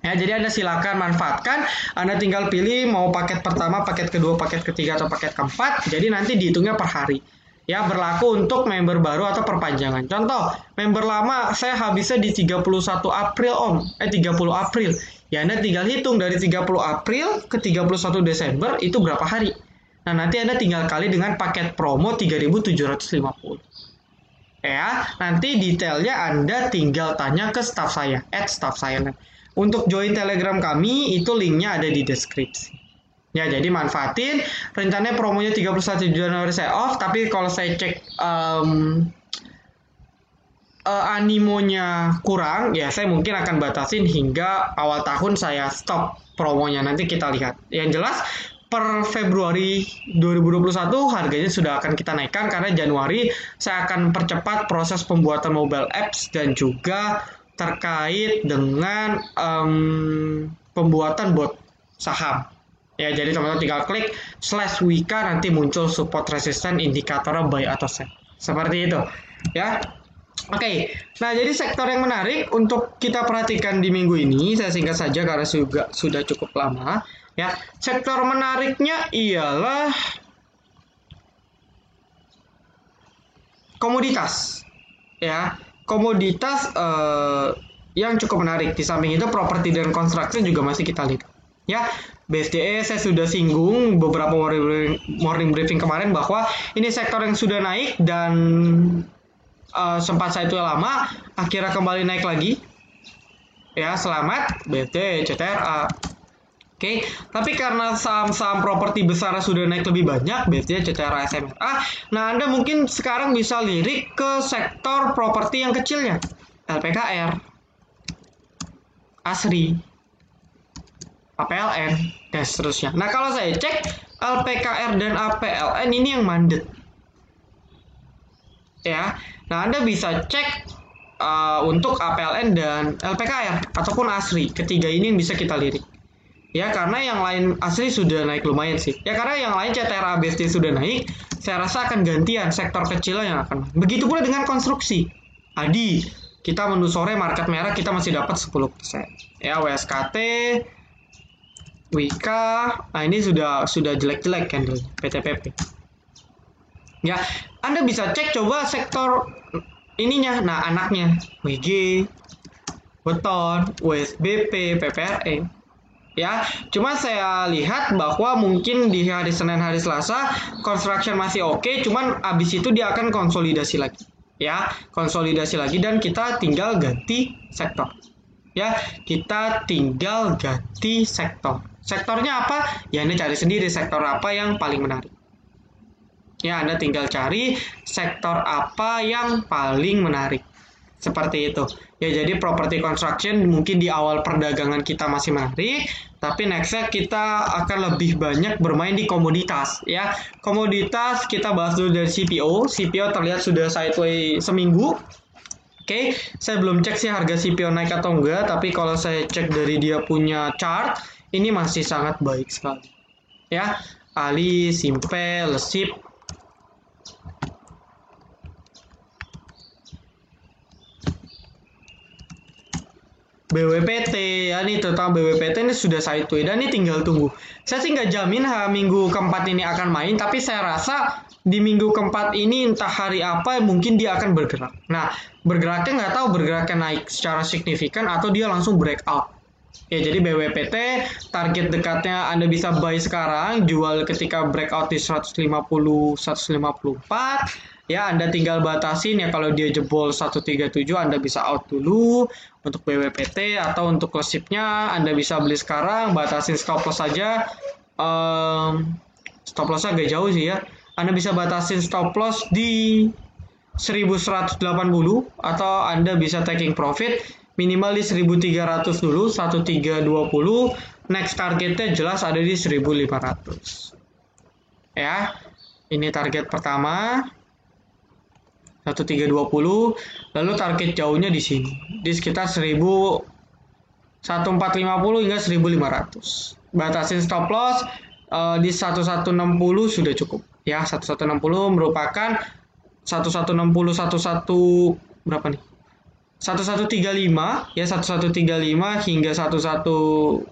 Ya, jadi Anda silakan manfaatkan. Anda tinggal pilih mau paket pertama, paket kedua, paket ketiga atau paket keempat. Jadi nanti dihitungnya per hari. Ya, berlaku untuk member baru atau perpanjangan. Contoh, member lama saya habisnya di 31 April, Om. 30 April. Ya, Anda tinggal hitung dari 30 April ke 31 Desember itu berapa hari. Nah, nanti Anda tinggal kali dengan paket promo 3.750. Ya, nanti detailnya Anda tinggal tanya ke staff saya, @staffsilent. Untuk join Telegram kami, itu linknya ada di deskripsi. Ya, jadi manfaatin. Rencananya promonya 31 Januari saya off, tapi kalau saya cek animonya kurang, ya saya mungkin akan batasin hingga awal tahun saya stop promonya. Nanti kita lihat. Yang jelas, per Februari 2021 harganya sudah akan kita naikkan karena Januari saya akan percepat proses pembuatan mobile apps dan juga terkait dengan pembuatan bot saham. Ya, jadi teman-teman tinggal klik /wika nanti muncul support resisten indikator buy atau sell. Seperti itu. Ya. Oke. Nah, jadi sektor yang menarik untuk kita perhatikan di minggu ini, saya singkat saja karena sudah cukup lama. Ya, sektor menariknya ialah komoditas. Ya, komoditas yang cukup menarik. Di samping itu properti dan konstruksi juga masih kita lihat. Ya, BSDE saya sudah singgung beberapa morning briefing kemarin bahwa ini sektor yang sudah naik dan sempat saya itu lama, akhirnya kembali naik lagi. Ya, selamat BSDE, CTRA. Oke, tapi karena saham-saham properti besar sudah naik lebih banyak, BSDE, CTRA, SMRA. Nah, Anda mungkin sekarang bisa lirik ke sektor properti yang kecilnya, LPKR, ASRI, APLN, dan seterusnya. Nah, kalau saya cek, LPKR dan APLN ini yang mandet. Ya, nah Anda bisa cek untuk APLN dan LPKR, ataupun ASRI. Ketiga ini yang bisa kita lirik. Ya, karena yang lain ASRI sudah naik lumayan sih. Ya, karena yang lain CTRA, BSD sudah naik, saya rasa akan gantian sektor kecil yang akan. Begitu pula dengan konstruksi. Adi, kita menu sore market merah kita masih dapat 10%. Ya, WSKT, Wika, nah ini sudah jelek-jelek candle PTPP. Ya, Anda bisa cek coba sektor ininya. Nah, anaknya WG, Beton, USBP, PPRE. Ya, cuma saya lihat bahwa mungkin di hari Senin, hari Selasa construction masih oke, cuman abis itu dia akan konsolidasi lagi. Ya, konsolidasi lagi dan kita tinggal ganti sektor. Ya, kita tinggal ganti sektor. Sektornya apa? Ya, Anda cari sendiri sektor apa yang paling menarik. Ya, Anda tinggal cari sektor apa yang paling menarik. Seperti itu. Ya, jadi property construction mungkin di awal perdagangan kita masih menarik, tapi nextnya kita akan lebih banyak bermain di komoditas. Ya, komoditas kita bahas dulu dari CPO. CPO terlihat sudah sideways seminggu. Oke, saya belum cek sih harga CPO naik atau enggak, tapi kalau saya cek dari dia punya chart, ini masih sangat baik sekali. Ya, Ali, Simpe, Lesip, BWPT ya, nih terutama BWPT ini sudah sideways dan ini tinggal tunggu. Saya sih nggak jamin minggu keempat ini akan main, tapi saya rasa di minggu keempat ini entah hari apa mungkin dia akan bergerak. Nah, bergeraknya nggak tahu bergeraknya naik secara signifikan atau dia langsung breakout. Ya, jadi BWPT target dekatnya Anda bisa buy sekarang, jual ketika breakout di 150 154. Ya, Anda tinggal batasin ya, kalau dia jebol 137 Anda bisa out dulu untuk BWPT, atau untuk Lesipnya Anda bisa beli sekarang, batasin stop loss saja. Stop lossnya agak jauh sih ya. Anda bisa batasin stop loss di 1180 atau Anda bisa taking profit minimal di 1300 dulu, 1320. Next targetnya jelas ada di 1500. Ya, ini target pertama 1320, lalu target jauhnya di sini di sekitar 1450 hingga 1500. Batasin stop loss di 1160 sudah cukup ya. 1160 merupakan 1160 berapa nih? 1135 ya, 1135 hingga 1130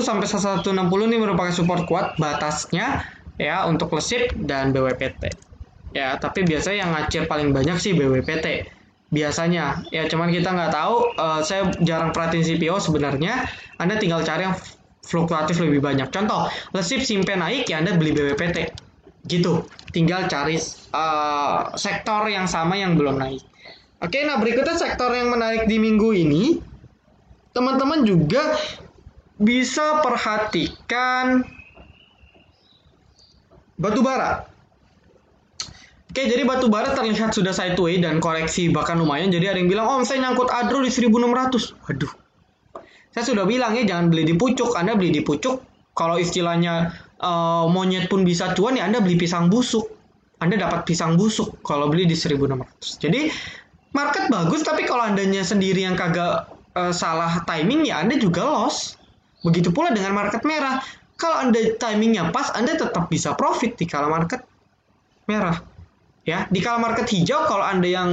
sampai 1160 ini merupakan support kuat batasnya ya untuk Lesip dan BWPT. Ya, tapi biasanya yang ngacir paling banyak sih BWPT. Biasanya. Ya, cuman kita nggak tahu. Saya jarang perhatiin CPO sebenarnya. Anda tinggal cari yang fluktuatif lebih banyak. Contoh, Lesip Simpe naik, ya Anda beli BWPT. Gitu. Tinggal cari sektor yang sama yang belum naik. Oke, nah berikutnya sektor yang menarik di minggu ini. Teman-teman juga bisa perhatikan batubara. Oke, jadi batubara terlihat sudah sideways dan koreksi bahkan lumayan. Jadi ada yang bilang, oh saya nyangkut Adro di 1600. Waduh. Saya sudah bilang ya, jangan beli di pucuk. Anda beli di pucuk, kalau istilahnya monyet pun bisa cuan, ya Anda beli pisang busuk. Anda dapat pisang busuk kalau beli di 1600. Jadi market bagus, tapi kalau Andanya sendiri yang kagak salah timing, ya Anda juga loss. Begitu pula dengan market merah. Kalau Anda timingnya pas, Anda tetap bisa profit di kala market merah. Ya, di kala market hijau kalau Anda yang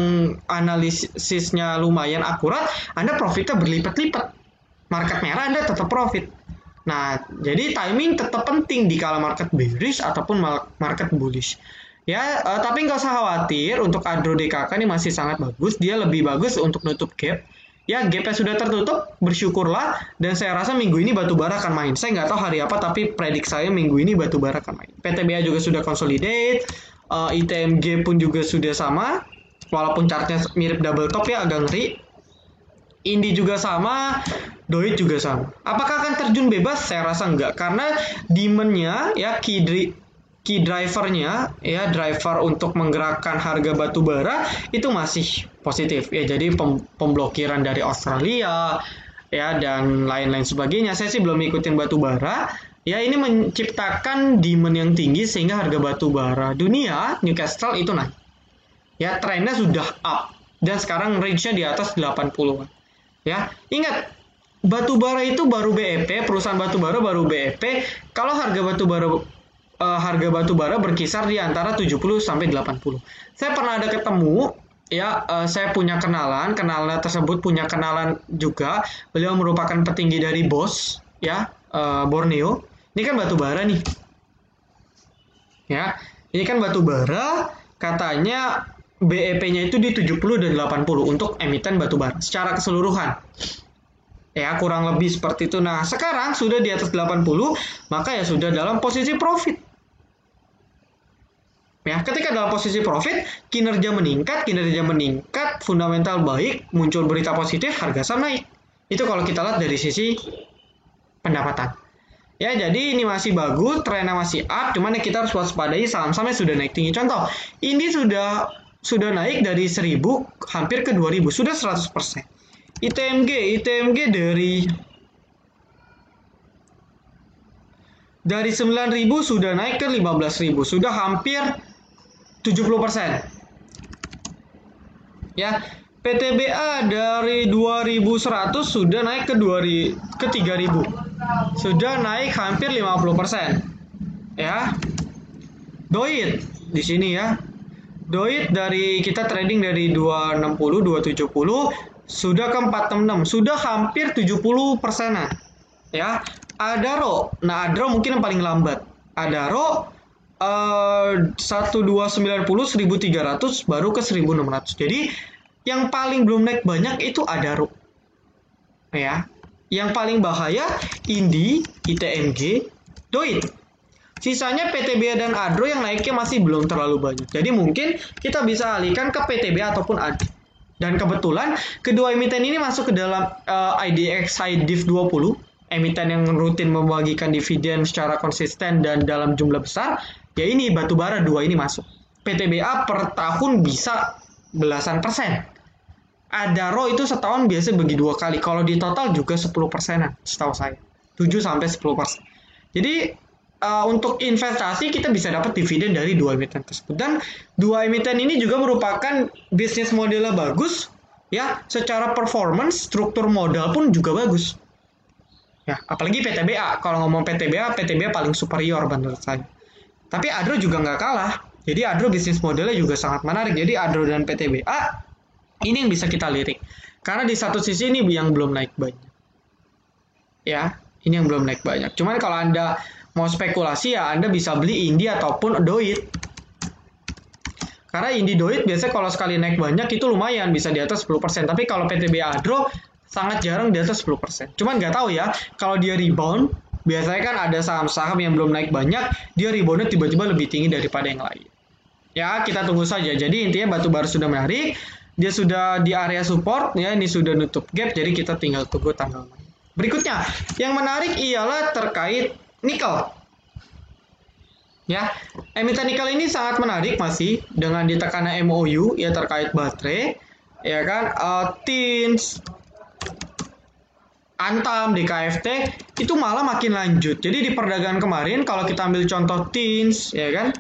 analisisnya lumayan akurat, Anda profitnya berlipat-lipat. Market merah Anda tetap profit. Nah, jadi timing tetap penting di kala market bearish ataupun market bullish. Ya, tapi nggak usah khawatir, untuk Adro DKK ini masih sangat bagus. Dia lebih bagus untuk nutup gap. Ya, gapnya sudah tertutup, bersyukurlah. Dan saya rasa minggu ini batubara akan main. Saya nggak tahu hari apa, tapi predik saya minggu ini batubara akan main. PTBA juga sudah consolidate. ITMG pun juga sudah sama, walaupun chartnya mirip double top ya, agak ngeri. Indi juga sama, Doit juga sama. Apakah akan terjun bebas? Saya rasa enggak, karena demand-nya ya, key driver-nya ya, driver untuk menggerakkan harga batubara itu masih positif ya. Jadi pemblokiran dari Australia ya dan lain-lain sebagainya. Saya sih belum ikutin batubara. Ya, ini menciptakan demand yang tinggi sehingga harga batu bara dunia Newcastle itu naik. Ya, trennya sudah up dan sekarang range-nya di atas 80-an. Ya, ingat, batu bara itu baru BEP, perusahaan batu bara baru BEP. Kalau harga batu bara berkisar di antara 70 sampai 80. Saya pernah ada ketemu ya, saya punya kenalan tersebut punya kenalan juga. Beliau merupakan petinggi dari BOS ya, Borneo. Ini kan batu bara nih. Ya, Ini kan batu bara, katanya BEP-nya itu di 70 dan 80 untuk emiten batu bara secara keseluruhan. Ya, kurang lebih seperti itu. Nah, sekarang sudah di atas 80, maka ya sudah dalam posisi profit. Ya, ketika dalam posisi profit, kinerja meningkat, fundamental baik, muncul berita positif, harga saham naik. Itu kalau kita lihat dari sisi pendapatan. Ya, jadi ini masih bagus, trennya masih up, cuman kita harus waspadai saham-sahamnya sudah naik tinggi. Contoh, ini sudah naik dari 1000 hampir ke 2000, sudah 100%. ITMG dari 9.000 sudah naik ke 15.000, sudah hampir 70%. Ya, PTBA dari 2.100 sudah naik ke 3.000. Sudah naik hampir 50%. Ya. Doit di sini ya. Doit dari kita trading dari 260, 270 sudah ke 466, sudah hampir 70%-an. Ya. Adaro. Nah, Adaro mungkin yang paling lambat. Adaro 1290 1300 baru ke 1600. Jadi yang paling belum naik banyak itu Adaro. Ya. Yang paling bahaya Indi, ITMG, Doit. Sisanya PTBA dan Adro yang naiknya masih belum terlalu banyak. Jadi mungkin kita bisa alihkan ke PTBA ataupun Adro. Dan kebetulan kedua emiten ini masuk ke dalam IDX Div 20, emiten yang rutin membagikan dividen secara konsisten dan dalam jumlah besar. Ya ini batubara dua ini masuk. PTBA per tahun bisa belasan persen. Adaro itu setahun biasa bagi 2 kali. Kalau di total juga 10%-an setahu saya. 7-10%. Jadi untuk investasi kita bisa dapat dividen dari dua emiten tersebut. Dan dua emiten ini juga merupakan bisnis modelnya bagus. Ya, secara performance, struktur modal pun juga bagus. Ya, apalagi PTBA. Kalau ngomong PTBA paling superior menurut saya. Tapi Adro juga nggak kalah. Jadi Adro bisnis modelnya juga sangat menarik. Jadi Adro dan PTBA ini yang bisa kita lirik. Karena di satu sisi ini yang belum naik banyak. Ya, ini yang belum naik banyak. Cuman kalau Anda mau spekulasi ya Anda bisa beli Indi ataupun Doit. Karena Indi Doit biasanya kalau sekali naik banyak itu lumayan bisa di atas 10%. Tapi kalau PTBA Adro sangat jarang di atas 10%. Cuman nggak tahu ya, kalau dia rebound, biasanya kan ada saham-saham yang belum naik banyak, dia reboundnya tiba-tiba lebih tinggi daripada yang lain. Ya, kita tunggu saja. Jadi intinya batubara sudah menarik, dia sudah di area support, ya ini sudah nutup gap, jadi kita tinggal tunggu tanggal main. Berikutnya, yang menarik ialah terkait nikel. Ya, emiten nikel ini sangat menarik masih dengan ditekannya MOU ya terkait baterai, ya kan, TINS, Antam, DKFT itu malah makin lanjut. Jadi di perdagangan kemarin kalau kita ambil contoh TINS, ya kan,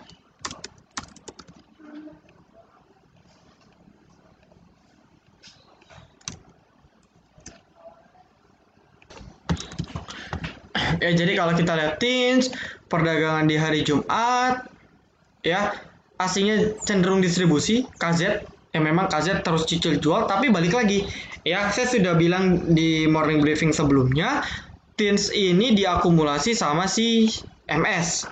ya jadi kalau kita lihat TINS perdagangan di hari Jumat, ya aslinya cenderung distribusi KZ. Ya memang KZ terus cicil jual, tapi balik lagi. Ya, saya sudah bilang di morning briefing sebelumnya, TINS ini diakumulasi sama si MS.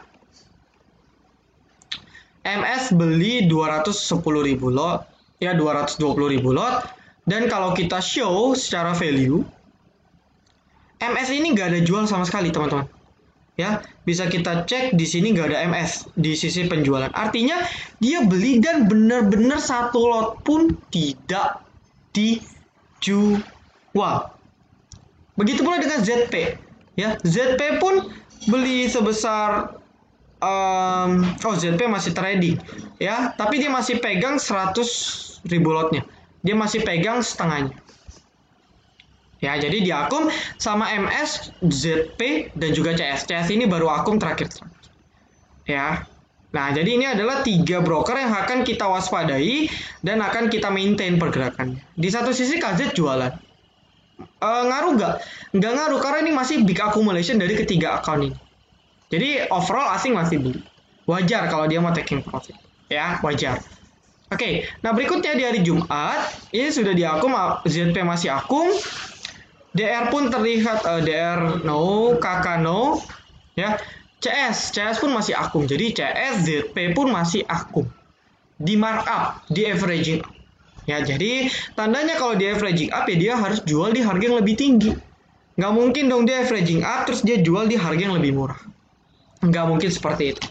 MS beli 210.000 lot, ya 220.000 lot. Dan kalau kita show secara value, MS ini nggak ada jual sama sekali, teman-teman. Ya, bisa kita cek di sini nggak ada MS di sisi penjualan. Artinya dia beli dan benar-benar satu lot pun tidak dijual. Begitu pula dengan ZP. Ya, ZP pun beli sebesar ZP masih trading. Ya, tapi dia masih pegang 100.000 lotnya. Dia masih pegang setengahnya. Ya, jadi diakum sama MS, ZP, dan juga CS. CS ini baru akum terakhir. Ya. Nah, jadi ini adalah 3 broker yang akan kita waspadai dan akan kita maintain pergerakannya. Di satu sisi KZ jualan. Ngaruh nggak? Nggak ngaruh, karena ini masih big accumulation dari ketiga account ini. Jadi overall asing masih beli. Wajar kalau dia mau taking profit. Ya, wajar. Oke, nah berikutnya di hari Jumat, ini sudah diakum, ZP masih akum. DR pun terlihat DR no, KK no, ya. CS pun masih akum. Jadi CS, ZP pun masih akum. Di markup, di averaging. Ya, jadi tandanya kalau di averaging up ya dia harus jual di harga yang lebih tinggi. Nggak mungkin dong dia averaging up terus dia jual di harga yang lebih murah. Nggak mungkin seperti itu.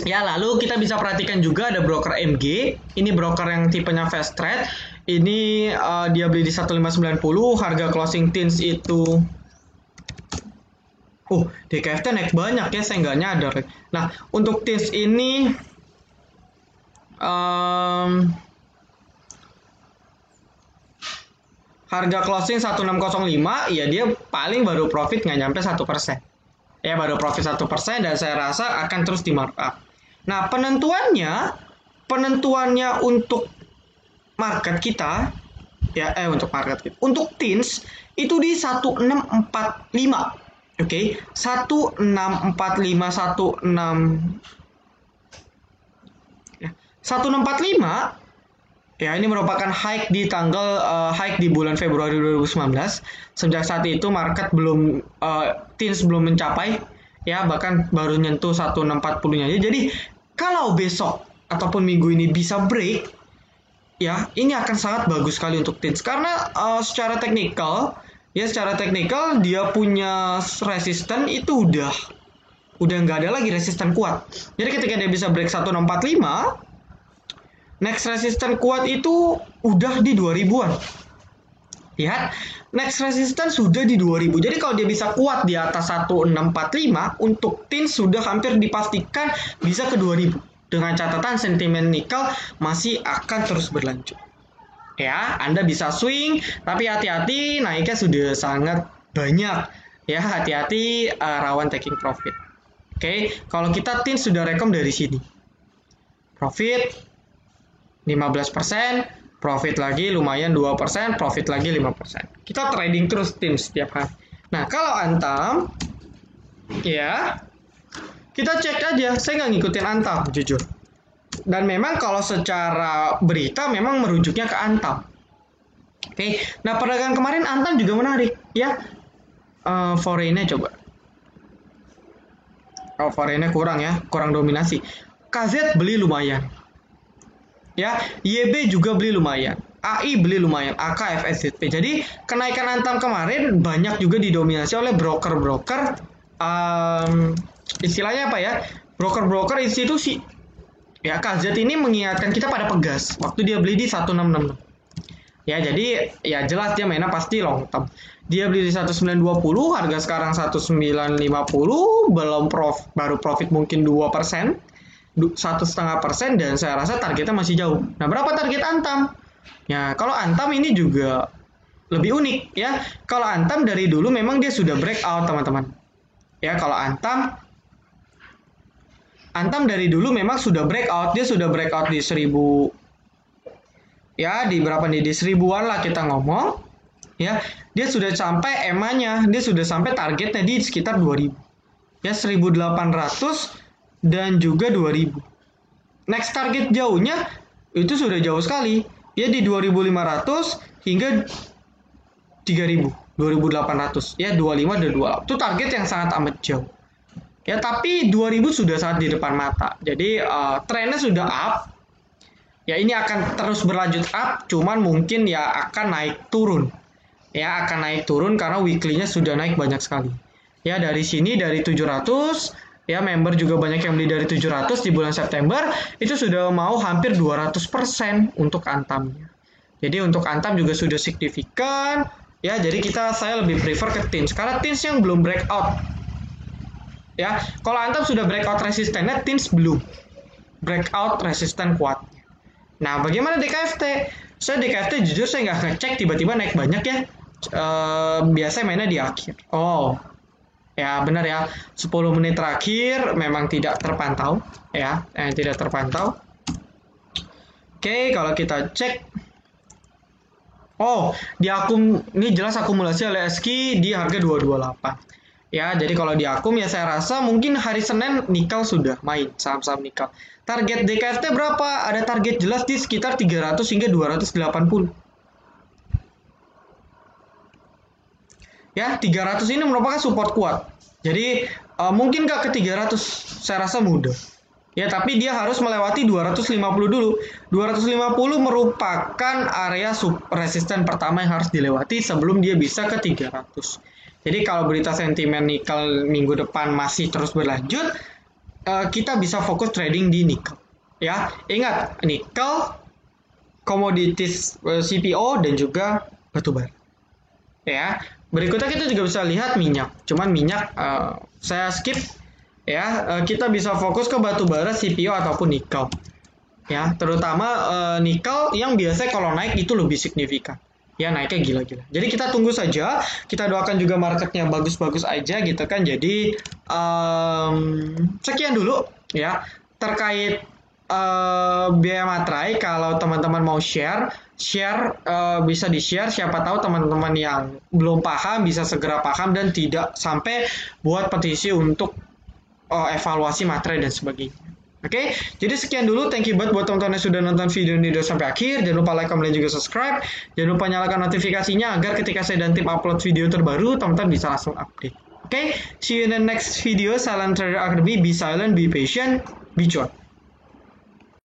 Ya, lalu kita bisa perhatikan juga ada broker MG. Ini broker yang tipenya fast trade. Ini dia beli di 1590, harga closing TINS itu DKFT naik banyak ya, saya nggak nyadar. Nah, untuk TINS ini harga closing 1605, ya dia paling baru profit nggak nyampe 1%. Ya, baru profit 1% dan saya rasa akan terus di markup. Nah, penentuannya untuk market kita, ya untuk market kita, untuk TINS itu di 1645. Oke, 1645, 1645 ya, ini merupakan high di bulan Februari 2019. Sejak saat itu market belum TINS belum mencapai, ya bahkan baru nyentuh 1640-nya. Jadi kalau besok ataupun minggu ini bisa break, ya ini akan sangat bagus sekali untuk TINS karena secara teknikal dia punya resisten itu udah nggak ada lagi resisten kuat. Jadi ketika dia bisa break 1645, next resisten kuat itu udah di 2000-an. Lihat, next resisten sudah di 2000. Jadi kalau dia bisa kuat di atas 1645, untuk TINS sudah hampir dipastikan bisa ke 2000. Dengan catatan sentimen nikel masih akan terus berlanjut. Ya, Anda bisa swing, tapi hati-hati naiknya sudah sangat banyak. Ya, hati-hati rawan taking profit. Oke, kalau kita TINS sudah rekom dari sini. Profit 15%, profit lagi lumayan 2%, profit lagi 5%. Kita trading terus TINS setiap hari. Nah, kalau Antam, ya, kita cek aja. Saya nggak ngikutin Antam, jujur. Dan memang kalau secara berita memang merujuknya ke Antam. Oke, nah perdagangan kemarin Antam juga menarik, ya. Foreign-nya coba. Foreign-nya kurang dominasi. KZ beli lumayan. Ya, YB juga beli lumayan. AI beli lumayan, AK, FSZP. Jadi kenaikan Antam kemarin banyak juga didominasi oleh broker-broker, istilahnya apa ya? Broker-broker institusi. Ya, KZ ini mengingatkan kita pada Pegas waktu dia beli di 1666. Ya, jadi ya jelas dia mainnya pasti long term. Dia beli di 1920, harga sekarang 1950, baru profit mungkin 2%, 1,5%, dan saya rasa targetnya masih jauh. Nah, berapa target Antam? Ya, kalau Antam ini juga lebih unik ya. Kalau Antam dari dulu memang dia sudah breakout, teman-teman. Ya, kalau Antam dari dulu memang sudah breakout. Dia sudah breakout di 1000. Ya, di berapa nih? Di 1000-an lah kita ngomong. Ya, dia sudah sampai EMA-nya. Dia sudah sampai targetnya di sekitar 2000. Ya, 1800 dan juga 2000. Next target jauhnya itu sudah jauh sekali. Ya, di 2500 hingga 3000, 2800. Ya, 25 dan 28. Itu target yang sangat amat jauh. Ya, tapi 2000 sudah sangat di depan mata. Jadi trennya sudah up. Ya, ini akan terus berlanjut up, cuman mungkin ya akan naik turun. Ya, akan naik turun karena weekly-nya sudah naik banyak sekali. Ya, dari sini dari 700, ya member juga banyak yang beli dari 700 di bulan September, itu sudah mau hampir 200% untuk Antamnya. Jadi untuk Antam juga sudah signifikan. Ya, jadi saya lebih prefer ke TINS karena TINS yang belum breakout. Ya, kalau Antam sudah breakout resistennya, TINS belum breakout resisten kuat. Nah, bagaimana DKFT? Saya DKFT jujur saya nggak ngecek tiba-tiba naik banyak ya. Biasanya mainnya di akhir. Oh, ya benar ya. 10 menit terakhir memang tidak terpantau. Ya, tidak terpantau. Oke, kalau kita cek. Oh, ini jelas akumulasi oleh SQ di harga 228. Ya, jadi kalau di akum ya saya rasa mungkin hari Senin nikel sudah main, saham-saham nikel. Target DKFT berapa? Ada target jelas di sekitar 300 hingga 280. Ya, 300 ini merupakan support kuat. Jadi mungkin nggak ke 300, saya rasa mudah. Ya, tapi dia harus melewati 250 dulu. 250 merupakan area resisten pertama yang harus dilewati sebelum dia bisa ke 300. Jadi kalau berita sentimen nikel minggu depan masih terus berlanjut, kita bisa fokus trading di nikel. Ya, ingat nikel, komoditas CPO dan juga batubara. Ya, berikutnya kita juga bisa lihat minyak. Cuman minyak saya skip. Ya, kita bisa fokus ke batubara, CPO ataupun nikel. Ya, terutama nikel yang biasanya kalau naik itu lebih signifikan. Ya, naiknya gila-gila. Jadi kita tunggu saja. Kita doakan juga marketnya bagus-bagus aja gitu kan. Jadi sekian dulu ya terkait biaya materai. Kalau teman-teman mau share bisa di-share. Siapa tahu teman-teman yang belum paham bisa segera paham dan tidak sampai buat petisi untuk evaluasi materai dan sebagainya. Oke, jadi sekian dulu. Thank you buat teman-teman yang sudah nonton video ini sampai akhir. Jangan lupa like, comment, dan juga subscribe. Jangan lupa nyalakan notifikasinya agar ketika saya dan tim upload video terbaru, teman-teman bisa langsung update. Oke, see you in the next video. Silent Trader Academy. Be silent, be patient, be cuan.